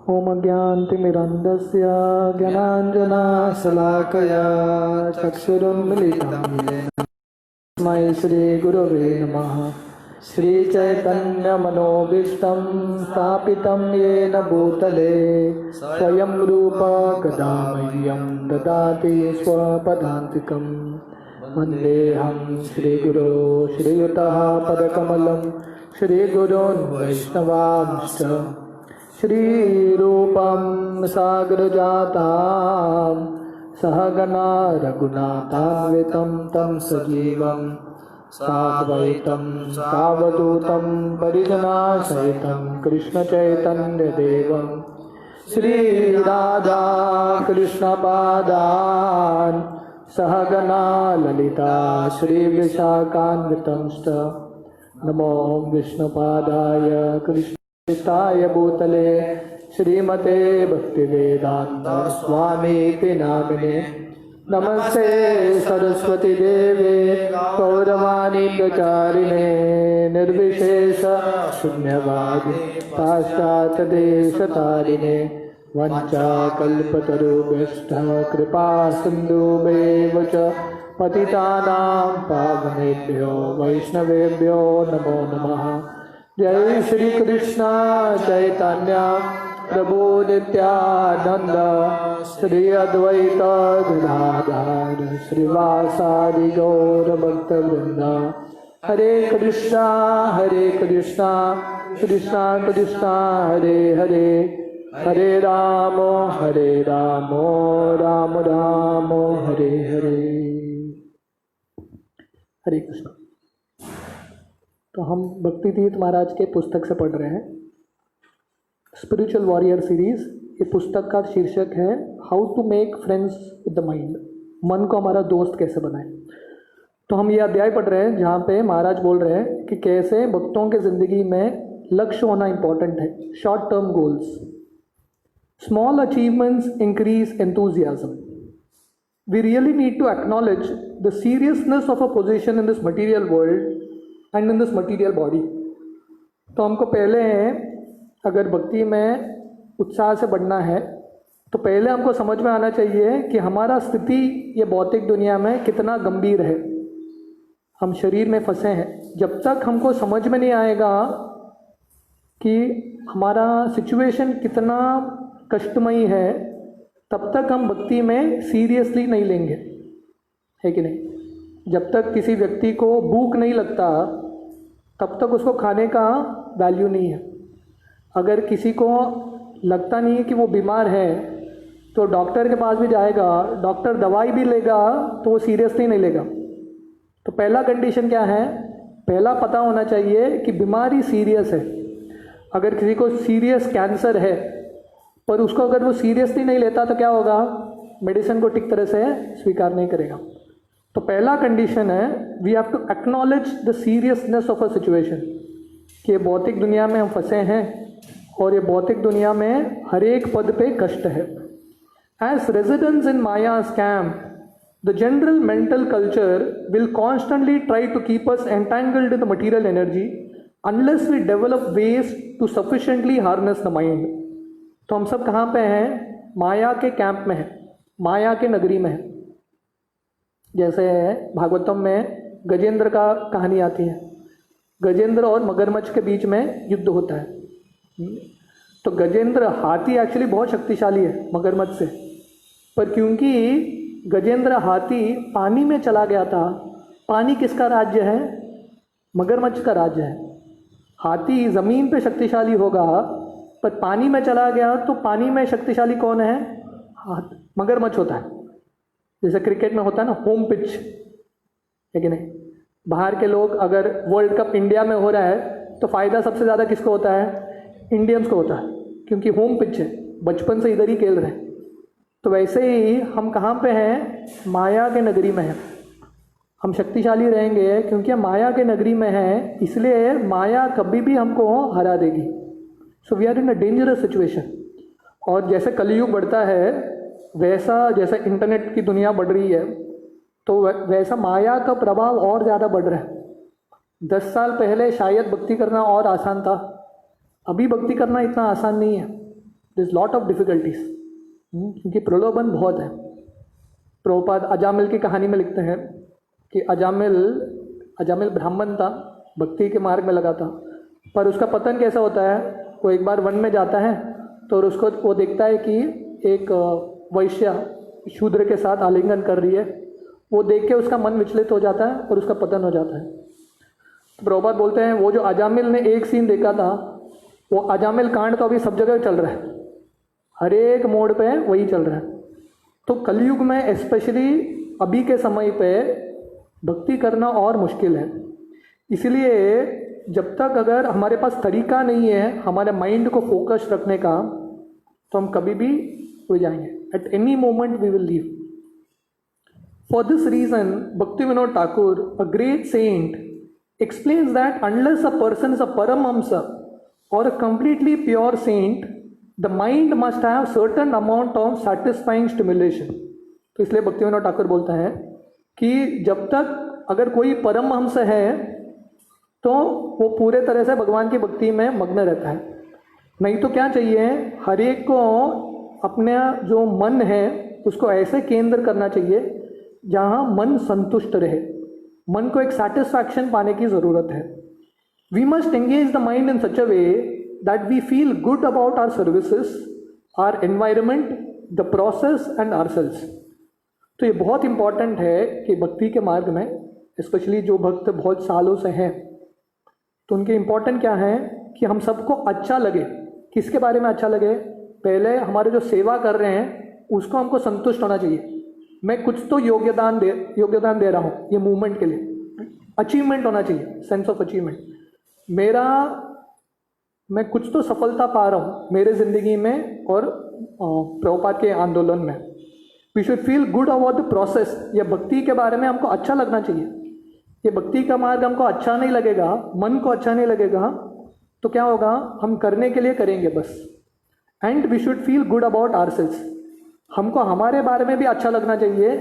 ओम ज्ञानतिमिरन्धस्य ज्ञानाञ्जनशलाकया चक्षुरुन्मिलितं येन तस्मै श्रीगुरवे नमः। श्रीचैतन्यमनोभीष्टं स्थापितं येन भूतले स्वयं रूप कदा मह्यं ददाति स्वपदान्तिकं। वन्देऽहं श्रीगुरो श्रीयुतः पदकमलं श्रीगुरोन् वैष्णवांश्च श्रीरूपं सागरजातां सहगना रघुनाथान्वितं तं सजीवं साद्वैतं सावधूतं परिजनासहितं कृष्णचैतन्यदेवं श्रीराधा कृष्णपादान् सहगना ललिता श्रीविशाखान्वितंश्च। नमो विष्णुपादाय कृष्णाय भूतले श्रीमते भक्तिवेदांत स्वामीति नामिने। नमस्ते सरस्वती देवे गौरवाणी प्रचारिणे निर्विशेष शून्यवादी पाश्चात्य देशतारिणे। वंचाकल्पतरुभ्यश्च कृपा सिन्धुभ्येव च पतितानां पावनेभ्यो वैष्णवेभ्यो नमो नमः। जय श्री कृष्ण चैतन्य प्रभु नित्यानंद श्री अद्वैत गदाधर श्रीवासादि गौर भक्तवृंद। हरे कृष्णा कृष्णा कृष्णा हरे हरे, हरे राम राम राम हरे हरे। हरे कृष्ण। तो हम भक्ति तीर्थ महाराज के पुस्तक से पढ़ रहे हैं, स्पिरिचुअल वॉरियर सीरीज। ये पुस्तक का शीर्षक है how to make friends with the mind. मन को हमारा दोस्त कैसे बनाएं। तो हम ये अध्याय पढ़ रहे हैं जहाँ पे महाराज बोल रहे हैं कि कैसे भक्तों के जिंदगी में लक्ष्य होना इंपॉर्टेंट है, short term goals. Small achievements increase enthusiasm. We really need to acknowledge the seriousness of a position in this material world and in this material body. तो हमको पहले अगर भक्ति में उत्साह से बढ़ना है तो पहले हमको समझ में आना चाहिए कि हमारा स्थिति ये भौतिक दुनिया में कितना गंभीर है। हम शरीर में फंसे हैं। जब तक हमको समझ में नहीं आएगा कि हमारा सिचुएशन कितना कष्टमयी है, तब तक हम भक्ति में सीरियसली नहीं लेंगे, है कि नहीं। जब तक किसी व्यक्ति को भूख नहीं लगता तब तक उसको खाने का वैल्यू नहीं है। अगर किसी को लगता नहीं है कि वो बीमार है तो डॉक्टर के पास भी जाएगा, डॉक्टर दवाई भी लेगा तो वो सीरियसली नहीं लेगा। तो पहला कंडीशन क्या है, पहला पता होना चाहिए कि बीमारी सीरियस है। अगर किसी को सीरियस कैंसर है पर उसको अगर वो सीरियसली नहीं लेता तो क्या होगा, मेडिसिन को ठीक तरह से स्वीकार नहीं करेगा। तो पहला कंडीशन है we have to acknowledge the seriousness of a situation, कि ये भौतिक दुनिया में हम फंसे हैं और ये भौतिक दुनिया में हर एक पद पे कष्ट है। As residents in Maya's camp, the general mental culture will constantly try to keep us entangled in the material energy unless we develop ways to sufficiently harness the mind. तो हम सब कहाँ पे हैं, माया के कैंप में हैं, माया के नगरी में हैं। जैसे भागवतम में गजेंद्र का कहानी आती है, गजेंद्र और मगरमच्छ के बीच में युद्ध होता है। तो गजेंद्र हाथी एक्चुअली बहुत शक्तिशाली है मगरमच्छ से, पर क्योंकि गजेंद्र हाथी पानी में चला गया था। पानी किसका राज्य है, मगरमच्छ का राज्य है। हाथी ज़मीन पे शक्तिशाली होगा पर पानी में चला गया तो पानी में शक्तिशाली कौन है, मगरमच्छ होता है। जैसे क्रिकेट में होता है ना होम पिच, है कि नहीं। बाहर के लोग अगर वर्ल्ड कप इंडिया में हो रहा है तो फ़ायदा सबसे ज़्यादा किसको होता है, इंडियंस को होता है, क्योंकि होम पिच है, बचपन से इधर ही खेल रहे हैं। तो वैसे ही हम कहाँ पे हैं, माया के नगरी में हैं। हम शक्तिशाली रहेंगे क्योंकि हम माया के नगरी में हैं, इसलिए माया कभी भी हमको हरा देगी। So we are in a dangerous situation. और जैसे कलयुग बढ़ता है वैसा, जैसे इंटरनेट की दुनिया बढ़ रही है तो वैसा माया का प्रभाव और ज़्यादा बढ़ रहा है। 10 साल पहले शायद भक्ति करना और आसान था, अभी भक्ति करना इतना आसान नहीं है। दिस लॉट ऑफ डिफिकल्टीज, क्योंकि प्रलोभन बहुत है। प्रभुपाद अजामिल की कहानी में लिखते हैं कि अजामिल ब्राह्मण था, भक्ति के मार्ग में लगा था, पर उसका पतन कैसा होता है, वो एक बार वन में जाता है तो उसको वो देखता है कि एक वैश्या शूद्र के साथ आलिंगन कर रही है। वो देख के उसका मन विचलित हो जाता है और उसका पतन हो जाता है। प्रभुपाद बोलते हैं वो जो अजामिल ने एक सीन देखा था, वो अजामिल कांड तो अभी सब जगह चल रहा है, हर एक मोड़ पे वही चल रहा है। तो कलयुग में स्पेशली अभी के समय पे भक्ति करना और मुश्किल है। इसलिए जब तक अगर हमारे पास तरीका नहीं है हमारे माइंड को फोकस रखने का, तो हम कभी भी हो जाएंगे, at any moment we will leave. For this reason Bhaktivinoda Thakur, a great saint, explains that unless a person is a Paramhamsa or a completely pure saint, the mind must have certain amount of satisfying stimulation. तो इसलिए Bhaktivinoda Thakur बोलता है कि जब तक अगर कोई परमहंस है तो वो पूरे तरह से भगवान की भक्ति में मग्न रहता है। नहीं तो क्या चाहिए, हर एक को अपने जो मन है उसको ऐसे केंद्र करना चाहिए जहाँ मन संतुष्ट रहे, मन को एक सेटिस्फैक्शन पाने की ज़रूरत है। We must engage the mind in such a way that we feel good about our services, our environment, the process and ourselves. तो ये बहुत इंपॉर्टेंट है कि भक्ति के मार्ग में स्पेशली जो भक्त बहुत सालों से हैं, तो उनके इम्पोर्टेंट क्या है कि हम सबको अच्छा लगे। किसके बारे में अच्छा लगे, पहले हमारे जो सेवा कर रहे हैं उसको हमको संतुष्ट होना चाहिए, मैं कुछ तो योगदान दे रहा हूँ ये मूवमेंट के लिए, अचीवमेंट होना चाहिए, सेंस ऑफ अचीवमेंट। मैं कुछ तो सफलता पा रहा हूँ मेरे ज़िंदगी में और प्रभुपाद के आंदोलन में। We should feel good about the process. ये भक्ति के बारे में हमको अच्छा लगना चाहिए। ये भक्ति का मार्ग हमको अच्छा नहीं लगेगा, मन को अच्छा नहीं लगेगा, तो क्या होगा, हम करने के लिए करेंगे बस। And we should feel good about ourselves. हमको हमारे बारे में भी अच्छा लगना चाहिए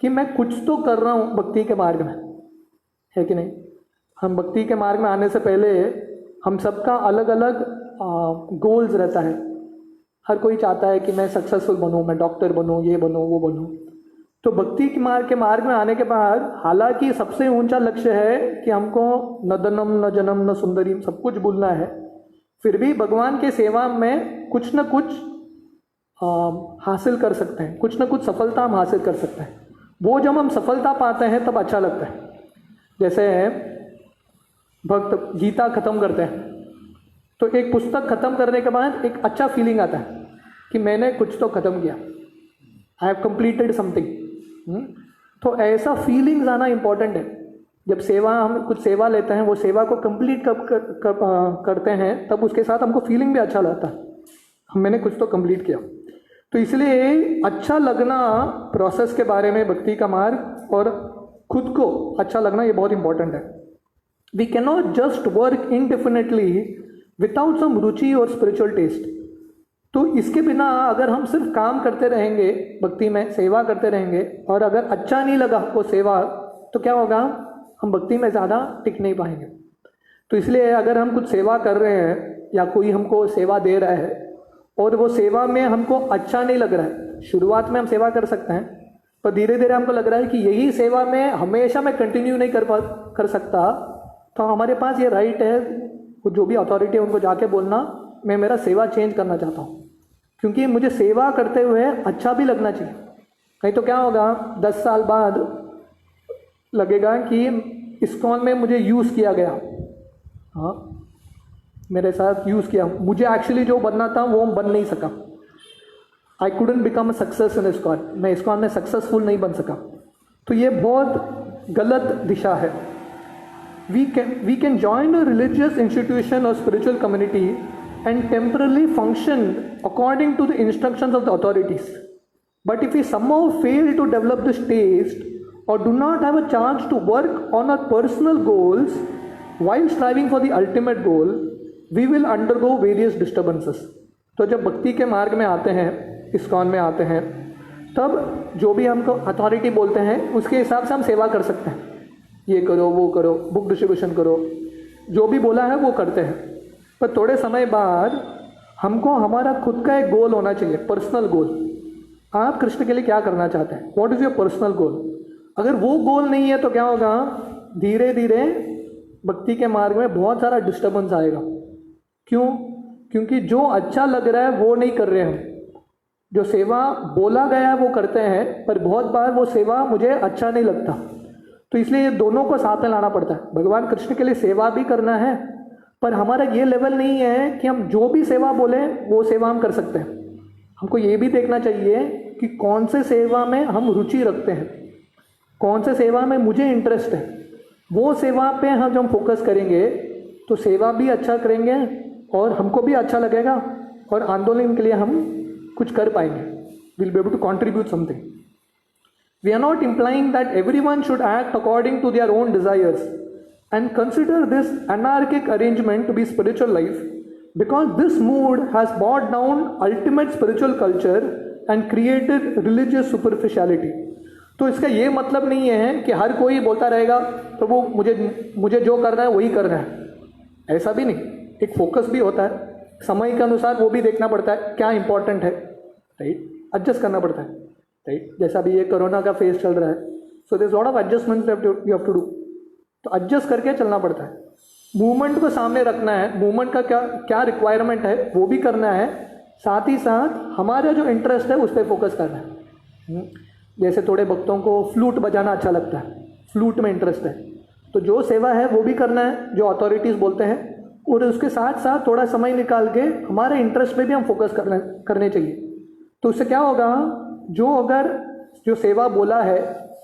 कि मैं कुछ तो कर रहा हूँ भक्ति के मार्ग में, है कि नहीं। हम भक्ति के मार्ग में आने से पहले हम सबका अलग अलग गोल्स रहता है। हर कोई चाहता है कि मैं सक्सेसफुल बनूँ, मैं डॉक्टर बनूँ, ये बनूँ, वो बनूँ। तो भक्ति के मार्ग में आने के बाद हालांकि सबसे ऊंचा लक्ष्य है कि हमको न धनम न जनम न सुंदरीम सब कुछ भूलना है, फिर भी भगवान के सेवा में कुछ न कुछ हासिल कर सकते हैं, कुछ न कुछ सफलता हम हासिल कर सकते हैं। वो जब हम सफलता पाते हैं तब अच्छा लगता है। जैसे भक्त गीता खत्म करते हैं तो एक पुस्तक खत्म करने के बाद एक अच्छा फीलिंग आता है कि मैंने कुछ तो खत्म किया, आई हैव कंप्लीटेड समथिंग। तो ऐसा फीलिंग्स आना इम्पॉर्टेंट है। जब हम कुछ सेवा लेते हैं, वो सेवा को कंप्लीट करते हैं, तब उसके साथ हमको फीलिंग भी अच्छा लगता है, मैंने कुछ तो कंप्लीट किया। तो इसलिए अच्छा लगना प्रोसेस के बारे में, भक्ति का मार्ग और खुद को अच्छा लगना, ये बहुत इंपॉर्टेंट है। We can not just work indefinitely without some रुचि और स्पिरिचुअल टेस्ट। तो इसके बिना अगर हम सिर्फ काम करते रहेंगे, भक्ति में सेवा करते रहेंगे, और अगर अच्छा नहीं लगा वो सेवा, तो क्या होगा, हम भक्ति में ज़्यादा टिक नहीं पाएंगे। तो इसलिए अगर हम कुछ सेवा कर रहे हैं या कोई हमको सेवा दे रहा है और वो सेवा में हमको अच्छा नहीं लग रहा है, शुरुआत में हम सेवा कर सकते हैं, पर धीरे धीरे हमको लग रहा है कि यही सेवा में हमेशा मैं कंटिन्यू नहीं कर सकता, तो हमारे पास ये राइट है, जो भी अथॉरिटी है उनको जाके बोलना, मैं मेरा सेवा चेंज करना चाहता हूँ, क्योंकि मुझे सेवा करते हुए अच्छा भी लगना चाहिए। नहीं तो क्या होगा, 10 साल बाद लगेगा कि इस्कॉन में मुझे यूज़ किया गया, हाँ मेरे साथ यूज़ किया, मुझे एक्चुअली जो बनना था वो बन नहीं सका। I couldn't become a success in ISKCON, मैं इस्कॉन में सक्सेसफुल नहीं बन सका। तो ये बहुत गलत दिशा है। we can join a religious institution or spiritual community and temporarily function according to the instructions of the authorities. But if we somehow fail to develop this taste or do not have a chance to work on our personal goals while striving for the ultimate goal, we will undergo various disturbances. तो जब भक्ति के मार्ग में आते हैं, ISKCON में आते हैं, तब जो भी हमको अथॉरिटी बोलते हैं उसके हिसाब से हम सेवा कर सकते हैं। ये करो, वो करो, बुक डिस्ट्रीब्यूशन करो, जो भी बोला है वो करते हैं। पर थोड़े समय बाद हमको हमारा खुद का एक गोल होना चाहिए, पर्सनल गोल। आप कृष्ण के लिए क्या करना चाहते हैं, what is your personal goal. अगर वो गोल नहीं है तो क्या होगा, धीरे धीरे भक्ति के मार्ग में बहुत सारा डिस्टर्बेंस आएगा। क्यों? क्योंकि जो अच्छा लग रहा है वो नहीं कर रहे हम। जो सेवा बोला गया है वो करते हैं, पर बहुत बार वो सेवा मुझे अच्छा नहीं लगता। तो इसलिए ये दोनों को साथ में लाना पड़ता है। भगवान कृष्ण के लिए सेवा भी करना है, पर हमारा ये लेवल नहीं है कि हम जो भी सेवा बोले वो सेवा हम कर सकते हैं। हमको ये भी देखना चाहिए कि कौन से सेवा में हम रुचि रखते हैं, कौन से सेवा में मुझे इंटरेस्ट है। वो सेवा पे हम जब फोकस करेंगे तो सेवा भी अच्छा करेंगे और हमको भी अच्छा लगेगा, और आंदोलन के लिए हम कुछ कर पाएंगे। Will be able to contribute something. We are not implying that everyone should act according to their own desires and consider this anarchic arrangement to be spiritual life, because this mood has brought down ultimate spiritual culture and created religious superficiality. तो इसका ये मतलब नहीं है कि हर कोई बोलता रहेगा प्रभु मुझे जो करना है वही करना है, ऐसा भी नहीं। एक फोकस भी होता है, समय के अनुसार वो भी देखना पड़ता है क्या इंपॉर्टेंट है, राइट, एडजस्ट करना पड़ता है, राइट। जैसा भी ये कोरोना का फेज चल रहा है, so there is lot of adjustments you have to do, तो एडजस्ट करके चलना पड़ता है। मूवमेंट को सामने रखना है, मूवमेंट का क्या क्या रिक्वायरमेंट है वो भी करना है, साथ ही साथ हमारा जो इंटरेस्ट है उस पर फोकस करना है। जैसे थोड़े भक्तों को फ्लूट बजाना अच्छा लगता है, फ्लूट में इंटरेस्ट है, तो जो सेवा है वो भी करना है जो अथॉरिटीज़ बोलते हैं, और उसके साथ साथ थोड़ा समय निकाल के हमारे इंटरेस्ट पे भी हम फोकस करने चाहिए। तो उससे क्या होगा, जो अगर जो सेवा बोला है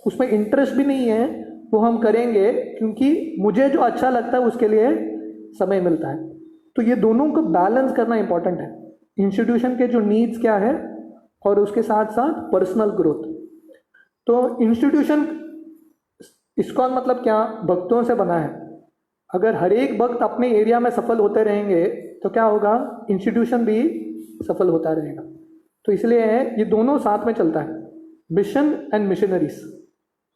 उसमें इंटरेस्ट भी नहीं है वो हम करेंगे क्योंकि मुझे जो अच्छा लगता है उसके लिए समय मिलता है। तो ये दोनों को बैलेंस करना इंपॉर्टेंट है, इंस्टीट्यूशन के जो नीड्स क्या है और उसके साथ साथ पर्सनल ग्रोथ। तो इंस्टीट्यूशन इस्कॉन मतलब क्या, भक्तों से बना है। अगर हर एक भक्त अपने एरिया में सफल होते रहेंगे तो क्या होगा, इंस्टीट्यूशन भी सफल होता रहेगा। तो इसलिए ये दोनों साथ में चलता है, मिशन एंड मिशनरीज।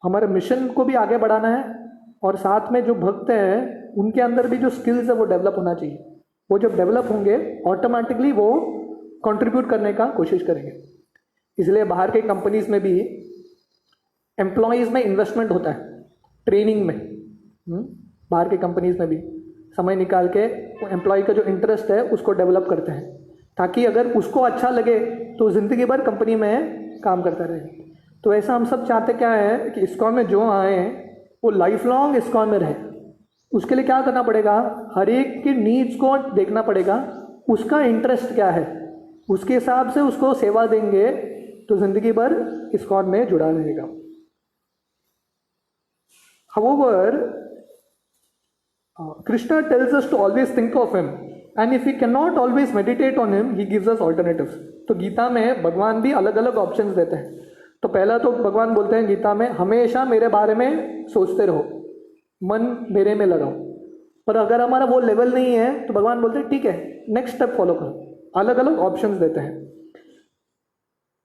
हमारे मिशन को भी आगे बढ़ाना है और साथ में जो भक्त हैं उनके अंदर भी जो स्किल्स है वो डेवलप होना चाहिए। वो जब डेवलप होंगे ऑटोमेटिकली वो कंट्रीब्यूट करने का कोशिश करेंगे। इसलिए बाहर के कंपनीज में भी एम्प्लॉयज़ में इन्वेस्टमेंट होता है, ट्रेनिंग में। बाहर के कंपनीज में भी समय निकाल के एम्प्लॉय का जो इंटरेस्ट है उसको डेवलप करते हैं, ताकि अगर उसको अच्छा लगे तो ज़िंदगी भर कंपनी में काम करता रहे। तो ऐसा हम सब चाहते क्या है कि इस्कॉन में जो आए वो लाइफ लॉन्ग इस्कॉन में रहे। उसके लिए क्या करना पड़ेगा, हर एक की नीड्स को देखना पड़ेगा, उसका इंटरेस्ट क्या है, उसके हिसाब से उसको सेवा देंगे तो जिंदगी भर इस्कॉन में जुड़ा रहेगा। However, Krishna tells us to always think of him, and if we cannot always meditate on him, he gives us alternatives. तो गीता में भगवान भी अलग अलग ऑप्शंस देते हैं। तो पहला तो भगवान बोलते हैं गीता में, हमेशा मेरे बारे में सोचते रहो, मन मेरे में लगाओ। पर अगर हमारा वो लेवल नहीं है तो भगवान बोलते हैं ठीक है, नेक्स्ट स्टेप फॉलो करो। अलग अलग ऑप्शंस देते हैं।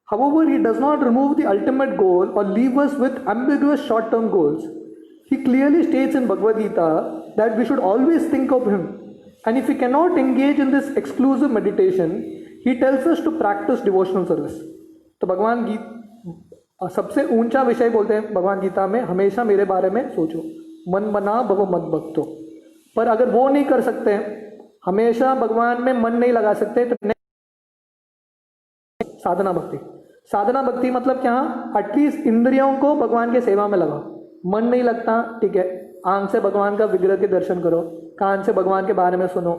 However, he does not remove the ultimate goal or leave us with ambiguous short-term goals. He clearly states in Bhagavad Gita that we should always think of him. And if we cannot engage in this exclusive meditation, he tells us to practice devotional service. तो भगवान सबसे ऊंचा विषय बोलते हैं भगवान गीता में, हमेशा मेरे बारे में सोचो, मन मना भव मत भक्तो। पर अगर वो नहीं कर सकते, हमेशा भगवान में मन नहीं लगा सकते, तो साधना भक्ति। साधना भक्ति मतलब क्या, एटलीस्ट इंद्रियों को भगवान के सेवा में लगाओ। मन नहीं लगता, ठीक है, आंख से भगवान का विग्रह के दर्शन करो, कान से भगवान के बारे में सुनो,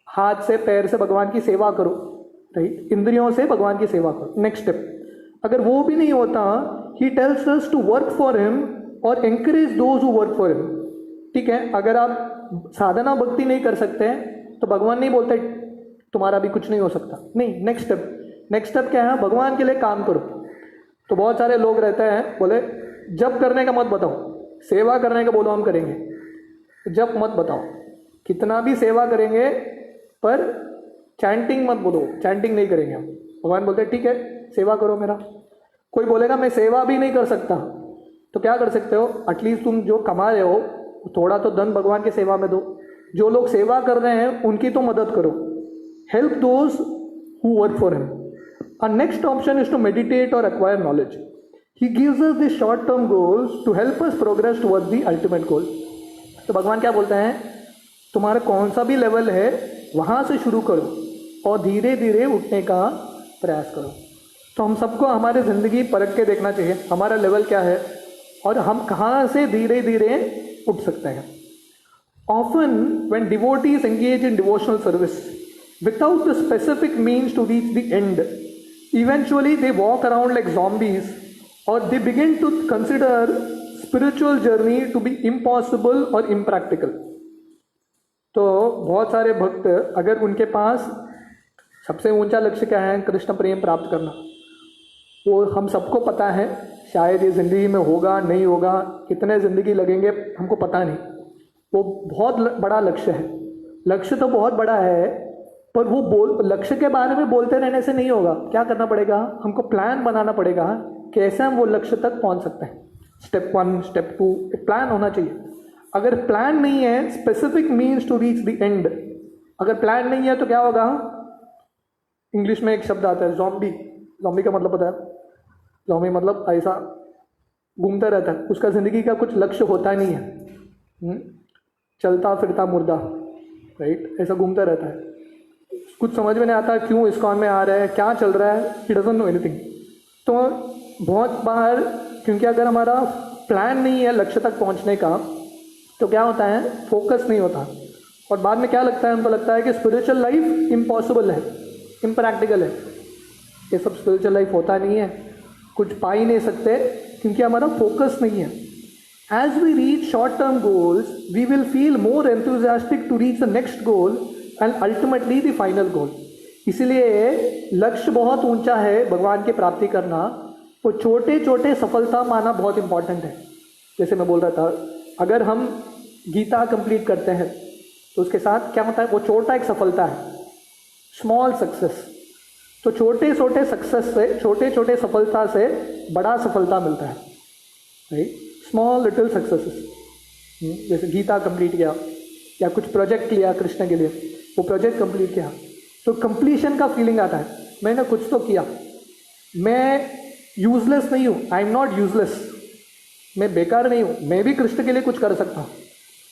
हाथ से पैर से भगवान की सेवा करो, राइट, इंद्रियों से भगवान की सेवा करो। नेक्स्ट स्टेप, अगर वो भी नहीं होता, he tells us to work for him और encourage those who work for him. ठीक है, अगर आप साधना भक्ति नहीं कर सकते तो भगवान नहीं बोलते तुम्हारा भी कुछ नहीं हो सकता, नहीं। नेक्स्ट स्टेप क्या है, भगवान के लिए काम करो। तो बहुत सारे लोग रहते हैं, बोले जब करने का मत बताओ, सेवा करने का बोलो हम करेंगे, जब मत बताओ, कितना भी सेवा करेंगे पर चैंटिंग मत बोलो, चैंटिंग नहीं करेंगे हम। भगवान बोलते ठीक है, सेवा करो मेरा। कोई बोलेगा मैं सेवा भी नहीं कर सकता, तो क्या कर सकते हो, एटलीस्ट तुम जो कमा रहे हो थोड़ा तो धन भगवान की सेवा में दो। जो लोग सेवा कर रहे हैं उनकी तो मदद करो, help those who work for him. Our next option is to meditate or acquire knowledge. He gives us the short-term goals to help us progress towards the ultimate goal. तो भगवान क्या बोलते हैं, तुम्हारा कौन सा भी लेवल है वहाँ से शुरू करो और धीरे धीरे उठने का प्रयास करो. तो हम सबको हमारी ज़िंदगी परख के देखना चाहिए हमारा लेवल क्या है और हम कहाँ से धीरे धीरे उठ सकते हैं. Often when devotees engage in devotional service without the specific means to reach the end, eventually they walk around like zombies or they begin to consider spiritual journey to be impossible or impractical. तो बहुत सारे भक्त अगर उनके पास सबसे ऊंचा लक्ष्य क्या है, कृष्ण प्रेम प्राप्त करना, वो हम सबको पता है शायद ये ज़िंदगी में होगा नहीं होगा, कितने ज़िंदगी लगेंगे हमको पता नहीं. वो बहुत बड़ा लक्ष्य है, लक्ष्य तो बहुत बड़ा है, पर वो लक्ष्य के बारे में बोलते रहने से नहीं होगा. क्या करना पड़ेगा, हमको प्लान बनाना पड़ेगा कैसे हम वो लक्ष्य तक पहुंच सकते हैं. स्टेप 1 स्टेप 2 एक प्लान होना चाहिए. अगर प्लान नहीं है, specific means to reach the end, अगर प्लान नहीं है तो क्या होगा. इंग्लिश में एक शब्द आता है ज़ॉम्बी. ज़ॉम्बी का मतलब पता है, ज़ॉम्बी मतलब ऐसा घूमता रहता है, उसका ज़िंदगी का कुछ लक्ष्य होता नहीं है, चलता फिरता मुर्दा, राइट, ऐसा घूमता रहता है. कुछ समझ में नहीं आता क्यों इस्कॉन में आ रहा है, क्या चल रहा है, ही डजंट नो एनीथिंग. तो बहुत बार क्योंकि अगर हमारा प्लान नहीं है लक्ष्य तक पहुंचने का, तो क्या होता है, फोकस नहीं होता और बाद में क्या लगता है, हमको लगता है कि स्पिरिचुअल लाइफ इम्पॉसिबल है, इम्प्रैक्टिकल है. ये सब स्पिरिचुअल लाइफ होता नहीं है, कुछ पा ही नहीं सकते क्योंकि हमारा फोकस नहीं है. As we reach short-term goals, we will feel more enthusiastic to reach the next goal and ultimately the final goal. इसलिए लक्ष्य बहुत ऊंचा है भगवान की प्राप्ति करना, तो छोटे छोटे सफलता माना बहुत इंपॉर्टेंट है. जैसे मैं बोल रहा था, अगर हम गीता कंप्लीट करते हैं तो उसके साथ क्या होता है, वो छोटा एक सफलता है, स्मॉल सक्सेस. तो छोटे छोटे सक्सेस से, छोटे छोटे सफलता से बड़ा सफलता मिलता है, राइट. स्मॉल लिटिल सक्सेसेस, जैसे गीता कंप्लीट किया या कुछ प्रोजेक्ट लिया कृष्ण के लिए, वो प्रोजेक्ट कंप्लीट किया तो कंप्लीशन का फीलिंग आता है, मैंने कुछ तो किया, मैं यूजलेस नहीं हूँ, आई एम नॉट यूजलेस, मैं बेकार नहीं हूँ, मैं भी कृष्ण के लिए कुछ कर सकता हूँ.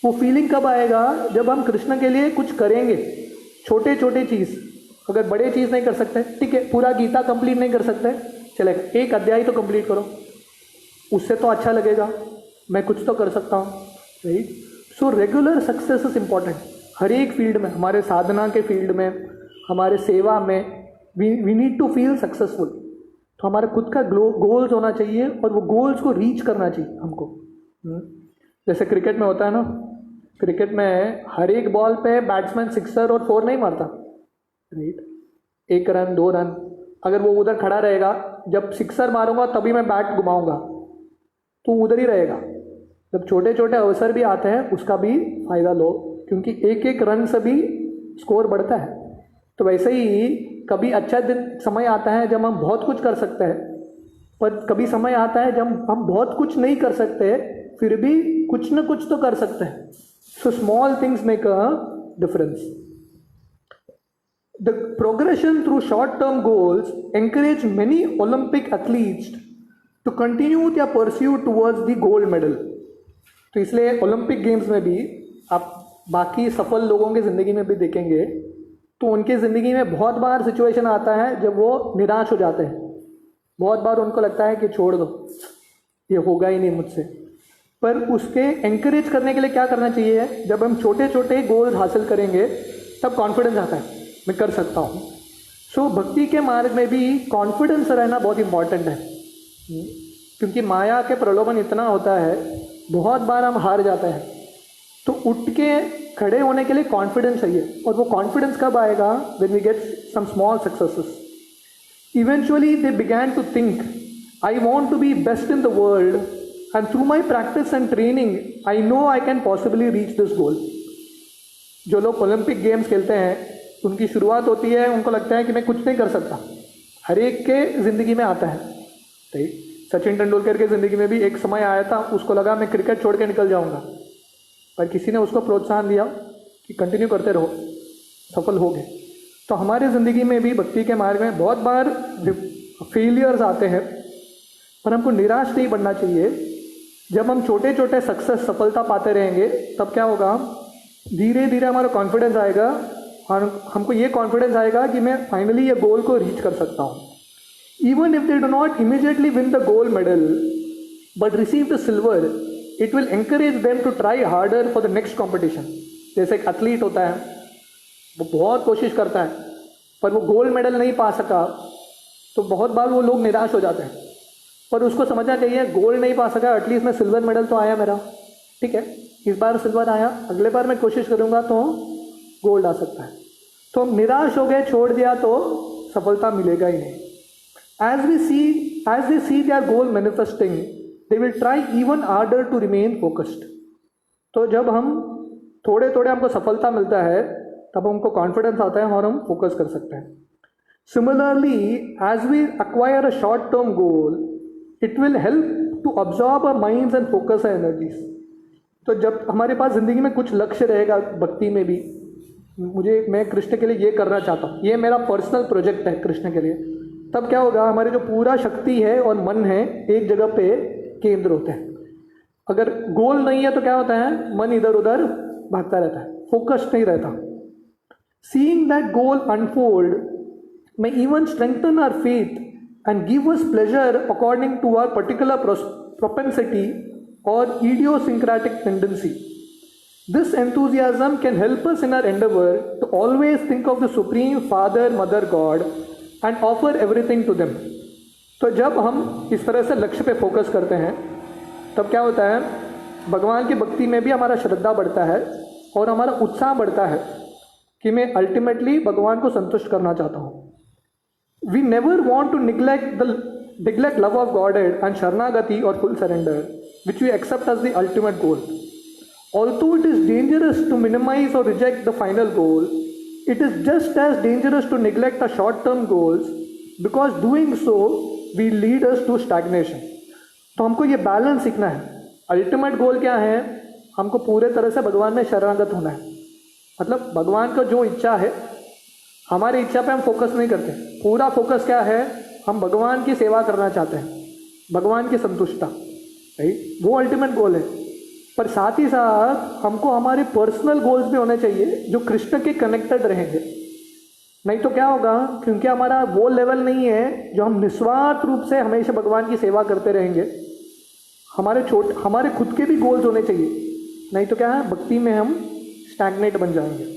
वो फीलिंग कब आएगा, जब हम कृष्ण के लिए कुछ करेंगे. छोटे छोटे चीज़, अगर बड़े चीज़ नहीं कर सकते, ठीक है, पूरा गीता कंप्लीट नहीं कर सकते, चलेगा, एक अध्याय तो कंप्लीट करो, उससे तो अच्छा लगेगा, मैं कुछ तो कर सकता हूँ, right. So regular success is important हर एक फील्ड में, हमारे साधना के फील्ड में, हमारे सेवा में, we need to feel successful. तो हमारा खुद का गोल्स होना चाहिए और वो गोल्स को रीच करना चाहिए हमको. जैसे क्रिकेट में होता है ना, क्रिकेट में हर एक बॉल पे बैट्समैन सिक्सर और 4 नहीं मारता, राइट. 1 रन 2 रन, अगर वो उधर खड़ा रहेगा, जब सिक्सर मारूंगा तभी मैं बैट घुमाऊंगा, तो उधर ही रहेगा. जब छोटे छोटे अवसर भी आते हैं उसका भी फायदा लो, क्योंकि एक एक रन से भी स्कोर बढ़ता है. तो वैसे ही कभी अच्छा दिन समय आता है जब हम बहुत कुछ कर सकते हैं, पर कभी समय आता है जब हम बहुत कुछ नहीं कर सकते, फिर भी कुछ न कुछ तो कर सकते हैं. So small things make a difference. The progression through short-term goals encourage many Olympic athletes to continue their pursuit towards the gold medal. तो इसलिए ओलंपिक गेम्स में भी आप बाकी सफल लोगों की ज़िंदगी में भी देखेंगे तो उनके ज़िंदगी में बहुत बार सिचुएशन आता है जब वो निराश हो जाते हैं. बहुत बार उनको लगता है कि छोड़ दो, ये होगा ही नहीं मुझसे. पर उसके एंकरेज करने के लिए क्या करना चाहिए, जब हम छोटे छोटे गोल्स हासिल करेंगे तब कॉन्फिडेंस आता है, मैं कर सकता हूँ. सो भक्ति के मार्ग में भी कॉन्फिडेंस रहना बहुत इंपॉर्टेंट है, क्योंकि माया के प्रलोभन इतना होता है, बहुत बार हम हार जाते हैं. तो उठ के खड़े होने के लिए कॉन्फिडेंस चाहिए, और वो कॉन्फिडेंस कब आएगा, when we get some small successes. Eventually they began to think, I want to be best in the world and through my practice and training I know I can possibly reach this goal. जो लोग Olympic games खेलते हैं उनकी शुरुआत होती है, उनको लगता है कि मैं कुछ नहीं कर सकता. हर एक के ज़िंदगी में आता है, ठीक. सचिन तेंदुलकर के ज़िंदगी में भी एक समय आया था, उसको लगा मैं क्रिकेट छोड़ के निकल जाऊंगा, पर किसी ने उसको प्रोत्साहन दिया कि कंटिन्यू करते रहो, सफल हो गए. तो हमारे ज़िंदगी में भी भक्ति के मार्ग में बहुत बार फेलियर्स आते हैं, पर हमको निराश नहीं बनना चाहिए। जब हम छोटे छोटे सक्सेस सफलता पाते रहेंगे तब क्या होगा, धीरे धीरे हमारा कॉन्फिडेंस आएगा और हमको ये कॉन्फिडेंस आएगा कि मैं फाइनली ये गोल को रीच कर सकता हूँ। Even if they do not immediately win the gold medal but receive the silver, it will encourage them to try harder for the next competition. जैसे एक एथलीट होता है, वो बहुत कोशिश करता है पर वो गोल्ड मेडल नहीं पा सका, तो बहुत बार वो लोग निराश हो जाते हैं। पर उसको समझना चाहिए, गोल्ड नहीं पा सका, एटलीस्ट मैं सिल्वर मेडल तो आया मेरा, ठीक है, इस बार सिल्वर आया, अगले बार मैं कोशिश करूँगा तो गोल्ड आ सकता है। तो हम निराश हो गए, छोड़ दिया तो सफलता मिलेगा ही नहीं। As they see their goal manifesting, they will try even harder to remain focused. तो जब हम थोड़े थोड़े हमको सफलता मिलता है तब हमको कॉन्फिडेंस आता है और हम फोकस कर सकते हैं। Similarly, as we acquire a short term goal, it will help to absorb our minds and focus our energies. तो जब हमारे पास ज़िंदगी में कुछ लक्ष्य रहेगा, भक्ति में भी मैं कृष्ण के लिए ये करना चाहता हूँ, ये मेरा पर्सनल प्रोजेक्ट है कृष्ण के लिए, तब क्या होगा, हमारी जो पूरा शक्ति है और मन है एक जगह पे केंद्र होते हैं। अगर गोल नहीं है तो क्या होता है, मन इधर उधर भागता रहता है, फोकस नहीं रहता। Seeing that goal unfold may even strengthen our faith and give us pleasure according to our particular propensity or idiosyncratic tendency. This enthusiasm can help us in our endeavor to always think of the Supreme Father, Mother, God and offer everything to them. तो जब हम इस तरह से लक्ष्य पे focus करते हैं तब क्या होता है, भगवान की भक्ति में भी हमारा श्रद्धा बढ़ता है और हमारा उत्साह बढ़ता है कि मैं अल्टीमेटली भगवान को संतुष्ट करना चाहता हूँ। We never want to neglect love of Godhead and Sharanagati or full surrender, which we accept as the ultimate goal. Although it is dangerous to minimize or reject the final goal, it is just as dangerous to neglect the short-term goals, because doing so will lead us to stagnation. तो हमको ये balance सीखना है। Ultimate goal क्या है, हमको पूरे तरह से भगवान में शरणागत होना है। मतलब भगवान का जो इच्छा है, हमारी इच्छा पे हम फोकस नहीं करते। पूरा फोकस क्या है, हम भगवान की सेवा करना चाहते हैं, भगवान की संतुष्टता, राइट, वो अल्टीमेट गोल है। पर साथ ही साथ हमको हमारे पर्सनल गोल्स भी होने चाहिए जो कृष्ण के कनेक्टेड रहेंगे। नहीं तो क्या होगा, क्योंकि हमारा वो लेवल नहीं है जो हम निस्वार्थ रूप से हमेशा भगवान की सेवा करते रहेंगे। हमारे खुद के भी गोल्स होने चाहिए, नहीं तो क्या है, भक्ति में हम स्टैग्नेट बन जाएंगे।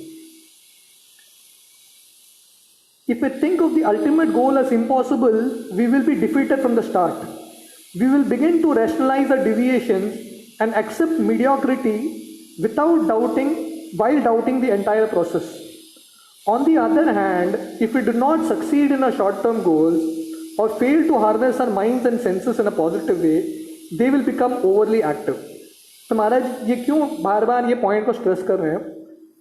If we think of the ultimate goal as impossible, we will be defeated from the start. We will begin to rationalize our deviations and accept mediocrity while doubting the entire process. On the other hand, if we do not succeed in our short-term goals or fail to harness our minds and senses in a positive way, they will become overly active. तो महाराज ये क्यों बार बार ये point को stress कर रहे हैं,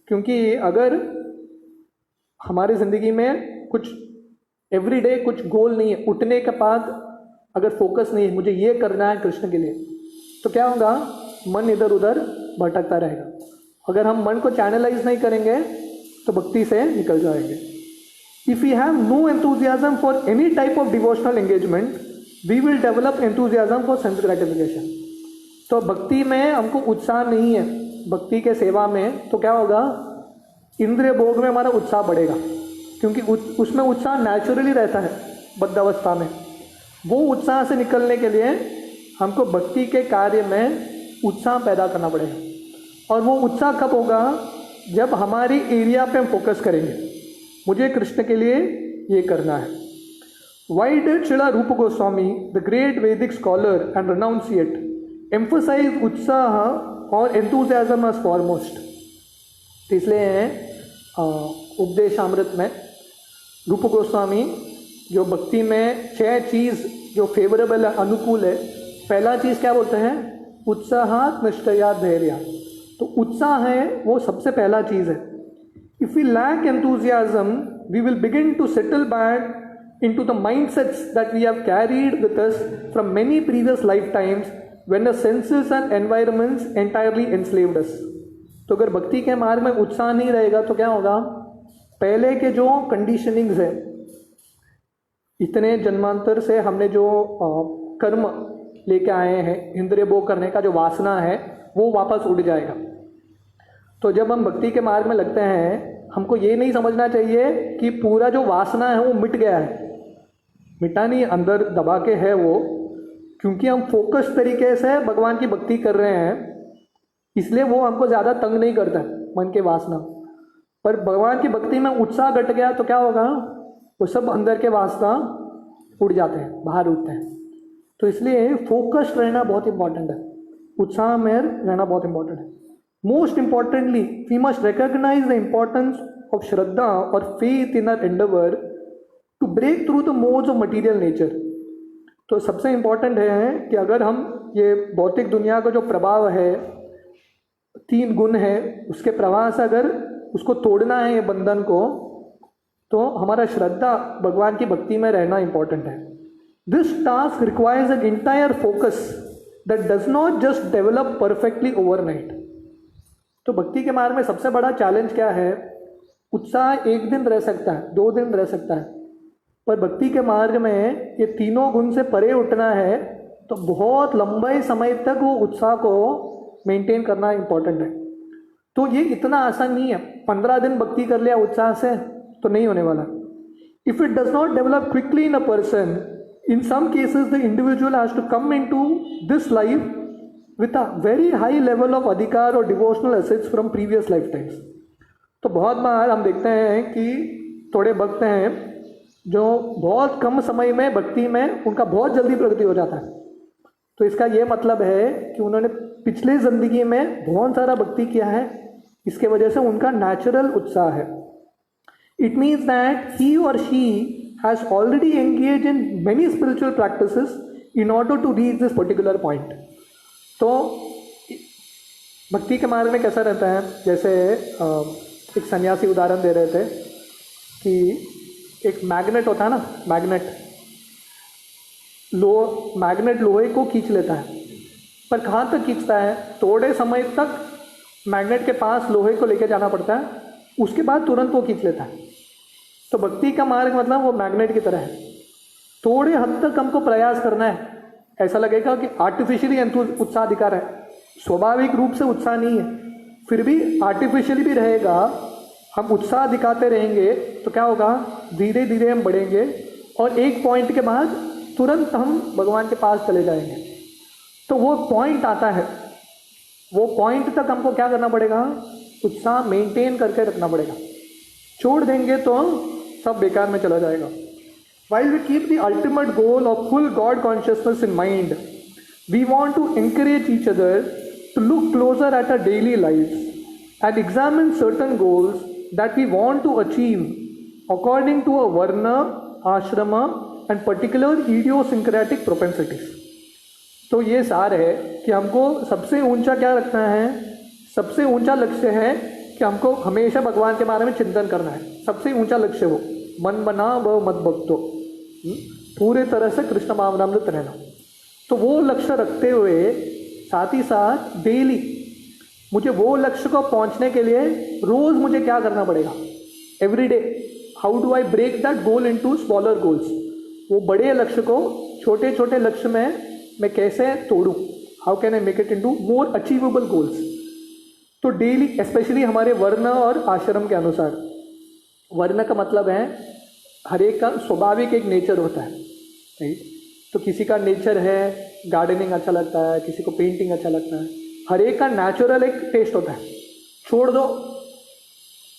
क्योंकि अगर हमारी ज़िंदगी में कुछ एवरीडे कुछ गोल नहीं है, उठने के बाद अगर फोकस नहीं है मुझे ये करना है कृष्ण के लिए, तो क्या होगा, मन इधर उधर भटकता रहेगा। अगर हम मन को चैनलाइज नहीं करेंगे तो भक्ति से निकल जाएंगे। If we have no enthusiasm for any type of devotional engagement, we will develop enthusiasm for sense gratification. तो भक्ति में हमको उत्साह नहीं है, भक्ति के सेवा में, तो क्या होगा, इंद्रिय भोग में हमारा उत्साह बढ़ेगा, क्योंकि उसमें उत्साह नेचुरली रहता है बद्धावस्था में। वो उत्साह से निकलने के लिए हमको भक्ति के कार्य में उत्साह पैदा करना पड़ेगा। और वो उत्साह कब होगा, जब हमारी एरिया पे हम फोकस करेंगे, मुझे कृष्ण के लिए ये करना है। वाई डिड श्रीला रूप गोस्वामी, द ग्रेट वैदिक स्कॉलर एंड रेनाउंसिएट, एम्फसाइज उत्साह और एंथुसियाज्म एज फॉरमोस्ट। इसलिए उपदेशामृत में रूप गोस्वामी जो भक्ति में 6 चीज़ जो फेवरेबल है, अनुकूल है, पहला चीज़ क्या बोलते हैं, उत्साहात निष्ठया धैर्य। तो उत्साह है वो सबसे पहला चीज़ है। If we lack enthusiasm, we will begin to settle back into the mindsets that we have carried with us from many previous life times when the senses and environments entirely enslaved us. तो अगर भक्ति के मार्ग में उत्साह नहीं रहेगा तो क्या होगा, पहले के जो कंडीशनिंग्स है, इतने जन्मांतर से हमने जो कर्म लेके आए हैं, इंद्रिय भोग करने का जो वासना है वो वापस उड़ जाएगा। तो जब हम भक्ति के मार्ग में लगते हैं, हमको ये नहीं समझना चाहिए कि पूरा जो वासना है वो मिट गया है। मिटा नहीं, अंदर दबा के है वो, क्योंकि हम फोकस तरीके से भगवान की भक्ति कर रहे हैं, इसलिए वो हमको ज़्यादा तंग नहीं करता मन के वासना। पर भगवान की भक्ति में उत्साह घट गया तो क्या होगा, वो सब अंदर के वासना उड़ जाते हैं, बाहर उठते हैं। तो इसलिए फोकस्ड रहना बहुत इंपॉर्टेंट है, उत्साह में रहना बहुत इंपॉर्टेंट है। Most importantly we must recognise the importance of श्रद्धा और faith in our endeavour to break through the modes of material nature. तो सबसे इम्पॉर्टेंट है कि अगर हम ये भौतिक दुनिया का जो प्रभाव है, 3 गुण है, उसके प्रवाह से अगर उसको तोड़ना है ये बंधन को, तो हमारा श्रद्धा भगवान की भक्ति में रहना इंपॉर्टेंट है। This task requires an entire focus that does not just develop perfectly overnight. तो भक्ति के मार्ग में सबसे बड़ा चैलेंज क्या है, उत्साह 1 दिन रह सकता है, 2 दिन रह सकता है, पर भक्ति के मार्ग में ये तीनों गुण से परे उठना है तो बहुत लंबे समय तक वो उत्साह को मेंटेन करना इंपॉर्टेंट है। तो ये इतना आसान नहीं है, 15 दिन भक्ति कर लिया उत्साह से तो नहीं होने वाला। If it does not develop quickly in a person, in some cases the individual has to come into this life with a very high level of अधिकार और devotional assets from previous life times. तो बहुत बार हम देखते हैं कि थोड़े भक्त हैं जो बहुत कम समय में भक्ति में उनका बहुत जल्दी प्रगति हो जाता है। तो इसका ये मतलब है कि उन्होंने पिछले जिंदगी में बहुत सारा भक्ति किया है, इसके वजह से उनका नेचुरल उत्साह है। It means that he or she has already engage in many spiritual practices in order to reach this particular point. तो भक्ति के मार्ग में कैसा रहता है, जैसे एक सन्यासी उदाहरण दे रहे थे कि एक मैग्नेट होता है ना, मैग्नेट लोहे को खींच लेता है, पर कहाँ तक खींचता है, थोड़े समय तक मैग्नेट के पास लोहे को लेकर जाना पड़ता है, उसके बाद तुरंत वो खींच लेता है। तो भक्ति का मार्ग मतलब वो मैग्नेट की तरह है, थोड़े हद तक हमको प्रयास करना है। ऐसा लगेगा कि आर्टिफिशियली उत्साह दिखा रहा है, स्वाभाविक रूप से उत्साह नहीं है, फिर भी आर्टिफिशियली भी रहेगा, हम उत्साह दिखाते रहेंगे तो क्या होगा, धीरे धीरे हम बढ़ेंगे और एक पॉइंट के बाद तुरंत हम भगवान के पास चले जाएंगे। तो वो पॉइंट आता है, वो पॉइंट तक हमको क्या करना पड़ेगा, उत्साह मेंटेन करके रखना पड़ेगा। छोड़ देंगे तो सब बेकार में चला जाएगा। While we keep the ultimate goal of full God consciousness in mind, we want to encourage each other to look closer at our daily lives and examine certain goals that we want to achieve according to a varna, ashrama and particular idiosyncratic propensities. तो ये सार है कि हमको सबसे ऊंचा क्या रखना है, सबसे ऊंचा लक्ष्य है कि हमको हमेशा भगवान के बारे में चिंतन करना है। सबसे ऊंचा लक्ष्य वो मन बना व मत भक्तो, पूरे तरह से कृष्ण भावनामृत रहना। तो वो लक्ष्य रखते हुए साथ ही साथ डेली मुझे वो लक्ष्य को पहुंचने के लिए रोज मुझे क्या करना पड़ेगा, every day how do I break that goal into smaller goals. वो बड़े लक्ष्य को छोटे छोटे लक्ष्य में मैं कैसे तोड़ूं, how can I make it into more achievable goals. तो डेली स्पेशली हमारे वर्ण और आश्रम के अनुसार, वर्ण का मतलब है हर एक का स्वाभाविक एक नेचर होता है, राइट। तो किसी का नेचर है गार्डनिंग अच्छा लगता है, किसी को पेंटिंग अच्छा लगता है, हर एक का नेचुरल एक टेस्ट होता है। छोड़ दो,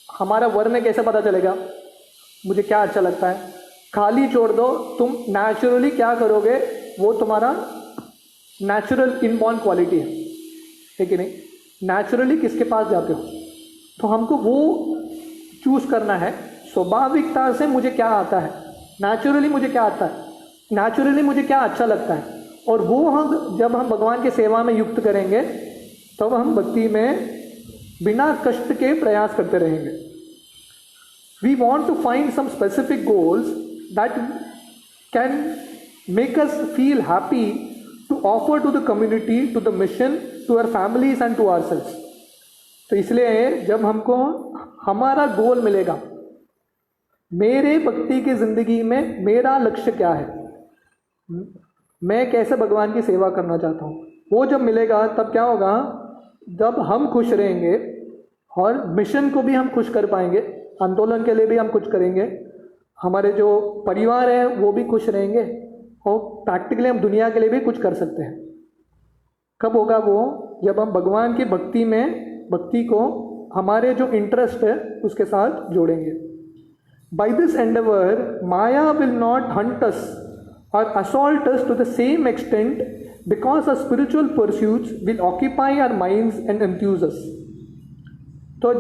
हमारा वर्ण कैसे पता चलेगा मुझे क्या अच्छा लगता है, खाली छोड़ दो, तुम नेचुरली क्या करोगे वो तुम्हारा नेचुरल इनबॉर्न क्वालिटी है कि नहीं। नेचुरली किसके पास जाते हो, तो हमको वो चूज करना है। स्वाभाविकता से मुझे क्या आता है, नेचुरली मुझे क्या आता है, नेचुरली मुझे क्या अच्छा लगता है, और वो हम जब हम भगवान की सेवा में युक्त करेंगे तब हम भक्ति में बिना कष्ट के प्रयास करते रहेंगे। We want to find some specific goals that can make us feel happy to offer to the community, to the mission, to our families and to ourselves. तो इसलिए जब हमको हमारा गोल मिलेगा, मेरे भक्ति की ज़िंदगी में मेरा लक्ष्य क्या है, मैं कैसे भगवान की सेवा करना चाहता हूँ, वो जब मिलेगा तब क्या होगा, जब हम खुश रहेंगे और मिशन को भी हम खुश कर पाएंगे, आंदोलन के लिए भी हम कुछ करेंगे, हमारे जो परिवार है वो भी खुश रहेंगे और प्रैक्टिकली हम दुनिया के लिए भी कुछ कर सकते हैं। कब होगा वो, जब हम भगवान की भक्ति में, भक्ति को हमारे जो इंटरेस्ट है उसके साथ जोड़ेंगे। By this endeavour Maya will not hunt us or assault us to the same extent because our spiritual pursuits will occupy our minds and enthuse us. तो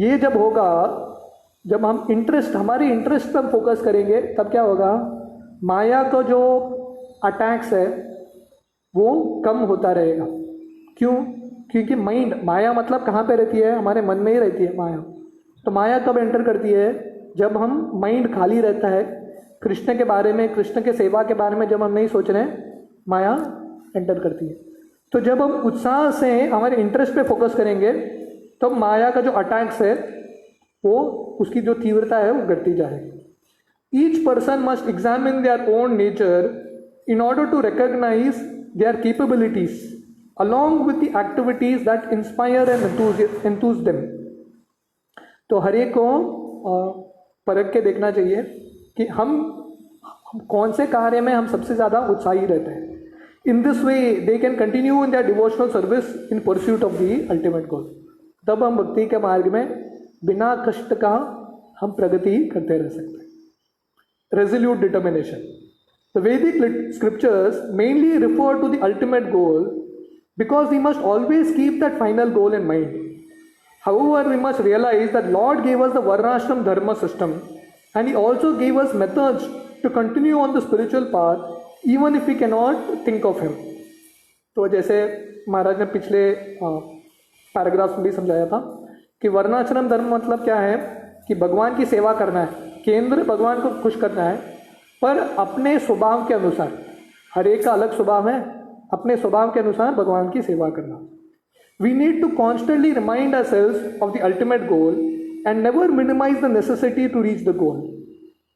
ये जब होगा, जब हम हमारे इंटरेस्ट पर फोकस करेंगे, तब क्या होगा, माया को जो अटैक्स है वो कम होता रहेगा। क्यों? क्योंकि माया मतलब कहाँ पे रहती है, हमारे मन में ही रहती है माया। तो माया कब एंटर करती है, जब हम माइंड खाली रहता है, कृष्ण के बारे में, कृष्ण के सेवा के बारे में जब हम नहीं सोच रहे, माया एंटर करती है। तो जब हम उत्साह से हमारे इंटरेस्ट पे फोकस करेंगे तो माया का जो अटैक्स है वो, उसकी जो तीव्रता है वो घटती जाएगी। Each person must examine their own nature in order to recognise their capabilities along with the activities that inspire and enthuse them. तो हर एक को परख के देखना चाहिए कि हम कौन से कार्य में हम सबसे ज़्यादा उत्साही रहते हैं। In this way they can continue in their devotional service in pursuit of the ultimate गोल। तब हम भक्ति के मार्ग में बिना कष्ट का हम प्रगति करते रह सकते हैं। Resolute determination. The Vedic scriptures mainly refer to the ultimate goal because we must always keep that final goal in mind. However we must realise that Lord gave us the varnashrama dharma system and he also gave us methods to continue on the spiritual path even if we cannot think of him. तो जैसे महाराज ने पिछले paragraph में भी समझाया था कि वर्णाश्रम धर्म मतलब क्या है, कि भगवान की सेवा करना है, केंद्र भगवान को खुश करना है, पर अपने स्वभाव के अनुसार। हर एक का अलग स्वभाव है, अपने स्वभाव के अनुसार भगवान की सेवा करना। We need to constantly remind ourselves of the ultimate goal and never minimize the necessity to reach the goal.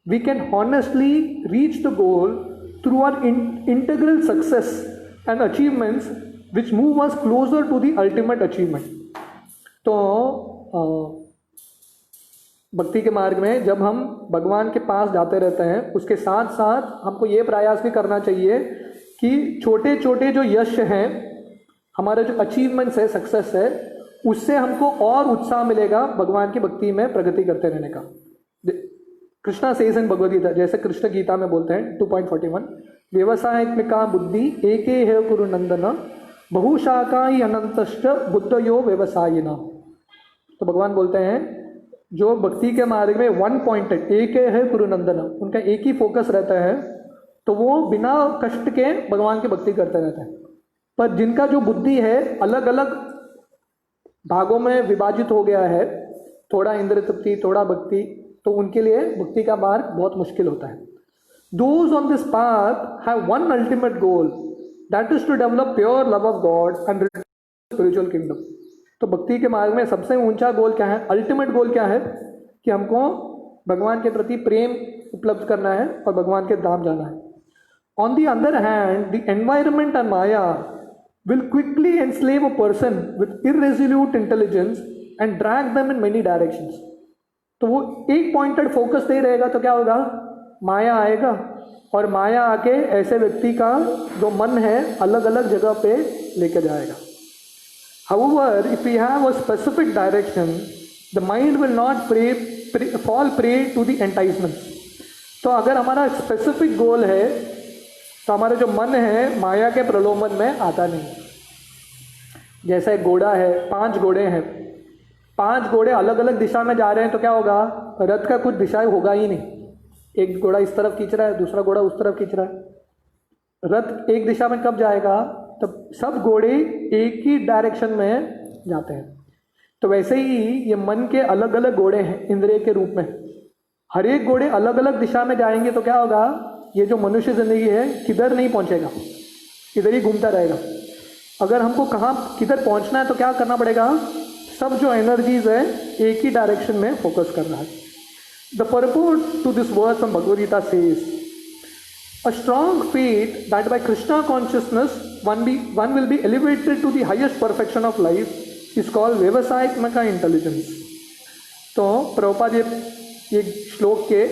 We can honestly reach the goal through our integral success and achievements which move us closer to the ultimate achievement. तो भक्ति के मार्ग में जब हम भगवान के पास जाते रहते हैं, उसके साथ साथ हमको ये प्रयास भी करना चाहिए कि छोटे छोटे जो यश हैं, हमारे जो अचीवमेंट्स है, सक्सेस है, उससे हमको और उत्साह मिलेगा भगवान की भक्ति में प्रगति करते रहने का। कृष्णा सेज इन भगवद गीता, जैसे कृष्ण गीता में बोलते हैं 2.41, व्यवसायिका बुद्धि एके है कुरु नंदन बहुशाखा ही अनंतश्च बुद्धयो व्यवसायिना। तो भगवान बोलते हैं जो भक्ति के मार्ग में वन पॉइंटेड, एक है कुरु नंदन, उनका एक ही फोकस रहता है, तो वो बिना कष्ट के भगवान की भक्ति करते रहते हैं। पर जिनका जो बुद्धि है अलग अलग भागों में विभाजित हो गया है, थोड़ा इंद्र तृप्ति, थोड़ा भक्ति, तो उनके लिए भक्ति का मार्ग बहुत मुश्किल होता है। Those on this path have one ultimate goal, that is to develop pure love of God and spiritual kingdom. तो भक्ति के मार्ग में सबसे ऊंचा गोल क्या है, अल्टीमेट गोल क्या है, कि हमको भगवान के प्रति प्रेम उपलब्ध करना है और भगवान के धाम जाना है। On the other hand, the environment and Maya will quickly enslave a person with irresolute intelligence and drag them in many directions. तो वो एक पॉइंटेड फोकस नहीं रहेगा तो क्या होगा, माया आएगा और माया आके ऐसे व्यक्ति का जो मन है अलग अलग जगह पे लेके जाएगा। However, if we have a specific direction, the mind will not fall prey to the enticements. तो अगर हमारा स्पेसिफिक गोल है तो हमारा जो मन है माया के प्रलोभन में आता नहीं। जैसे घोड़ा है, 5 घोड़े हैं, 5 घोड़े अलग अलग दिशा में जा रहे हैं तो क्या होगा, रथ का कुछ दिशा होगा ही नहीं। एक घोड़ा इस तरफ खींच रहा है, दूसरा घोड़ा उस तरफ खींच रहा है, रथ एक दिशा में कब जाएगा, तब सब घोड़े एक ही डायरेक्शन में जाते हैं। तो वैसे ही ये मन के अलग अलग घोड़े हैं इंद्रिय के रूप में, हर एक घोड़े अलग अलग दिशा में जाएंगे तो क्या होगा, ये जो मनुष्य जिंदगी है किधर नहीं पहुंचेगा, इधर ही घूमता रहेगा। अगर हमको कहाँ किधर पहुंचना है तो क्या करना पड़ेगा, सब जो एनर्जीज है एक ही डायरेक्शन में फोकस करना है। The purport to this verse from Bhagavad Gita says, a strong faith that by Krishna consciousness one will be elevated to the highest perfection of life is called व्यवसायित्मक intelligence. तो प्रभुपाद ये श्लोक के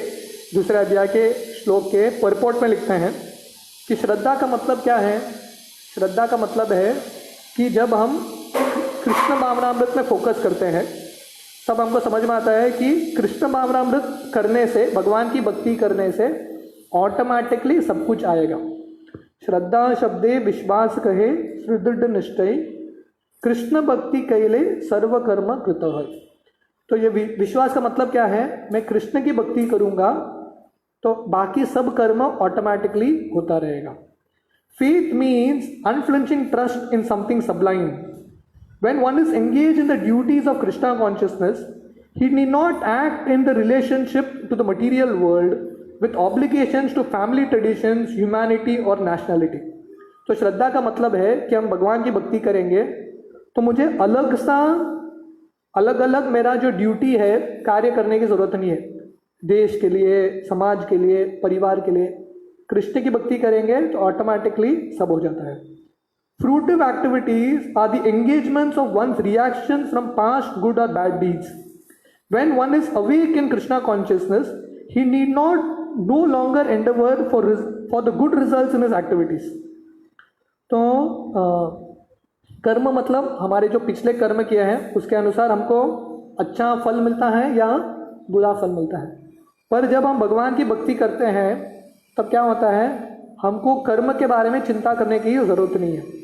दूसरे अध्याय के श्लोक के परपोर्ट में लिखते हैं कि श्रद्धा का मतलब क्या है। श्रद्धा का मतलब है कि जब हम कृष्ण भावनामृत में फोकस करते हैं तब हमको समझ में आता है कि कृष्ण भावनामृत करने से, भगवान की भक्ति करने से ऑटोमेटिकली सब कुछ आएगा। श्रद्धा शब्दे विश्वास कहे सुदृढ़ निष्ठय कृष्ण भक्ति कैले सर्व कर्म कृत है। तो ये विश्वास का मतलब क्या है, मैं कृष्ण की भक्ति करूँगा तो बाकी सब कर्म ऑटोमेटिकली होता रहेगा। Faith means unflinching trust in something sublime. When one is engaged in the duties of Krishna consciousness, he need not act in the relationship to the material world with obligations to family traditions, humanity और nationality। तो श्रद्धा का मतलब है कि हम भगवान की भक्ति करेंगे तो मुझे अलग अलग मेरा जो ड्यूटी है कार्य करने की ज़रूरत नहीं है। देश के लिए, समाज के लिए, परिवार के लिए कृष्ण की भक्ति करेंगे तो ऑटोमेटिकली सब हो जाता है। Fruitive activities are the engagements of one's reactions from past good or bad deeds. When one is awake in Krishna consciousness, he need no longer endeavor for the good results in his activities. तो कर्म मतलब हमारे जो पिछले कर्म किए हैं उसके अनुसार हमको अच्छा फल मिलता है या बुरा फल मिलता है। पर जब हम भगवान की भक्ति करते हैं तब क्या होता है, हमको कर्म के बारे में चिंता करने की ज़रूरत नहीं है।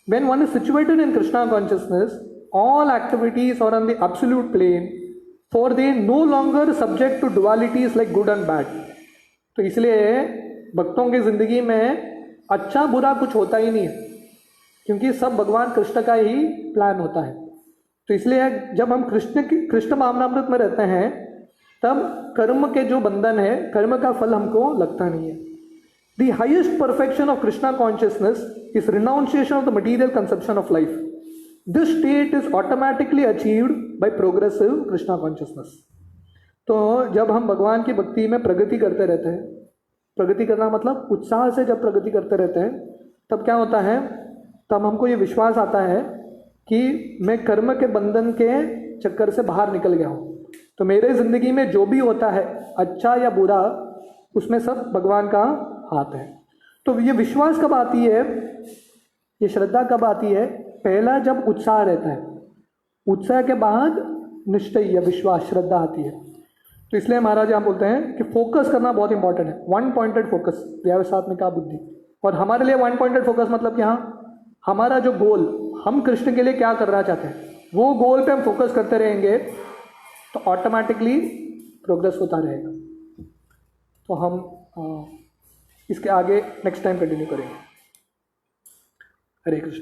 When one is situated in Krishna consciousness, all activities are on the absolute plane, for they no longer subject to dualities like good and bad. तो इसलिए भक्तों की ज़िंदगी में अच्छा बुरा कुछ होता ही नहीं है, क्योंकि सब भगवान कृष्ण का ही प्लान होता है। तो इसलिए जब हम कृष्ण भावनामृत में रहते हैं तब कर्म के जो बंधन है, कर्म का फल हमको लगता नहीं है। The highest perfection of Krishna consciousness is renunciation of the material conception of life. This state is automatically achieved by progressive Krishna consciousness. तो जब हम भगवान की भक्ति में प्रगति करते रहते हैं, प्रगति करना मतलब उत्साह से जब प्रगति करते रहते हैं तब क्या होता है, तब हमको ये विश्वास आता है कि मैं कर्म के बंधन के चक्कर से बाहर निकल गया हूँ। तो मेरे ज़िंदगी में जो भी होता है अच्छा या बुरा, उसमें सब भगवान का हाथ है। तो ये विश्वास कब आती है, ये श्रद्धा कब आती है, पहला जब उत्साह रहता है, उत्साह के बाद निश्चय या विश्वास श्रद्धा आती है। तो इसलिए महाराज यहाँ बोलते हैं कि फोकस करना बहुत इंपॉर्टेंट है। वन पॉइंटेड फोकस, व्यवसायित्मक बुद्धि। और हमारे लिए वन पॉइंटेड फोकस मतलब कि हाँ, हमारा जो गोल, हम कृष्ण के लिए क्या करना चाहते हैं, वो गोल पे हम फोकस करते रहेंगे तो ऑटोमेटिकली प्रोग्रेस होता रहेगा। तो हम इसके आगे नेक्स्ट टाइम कंटिन्यू करेंगे। हरे कृष्ण।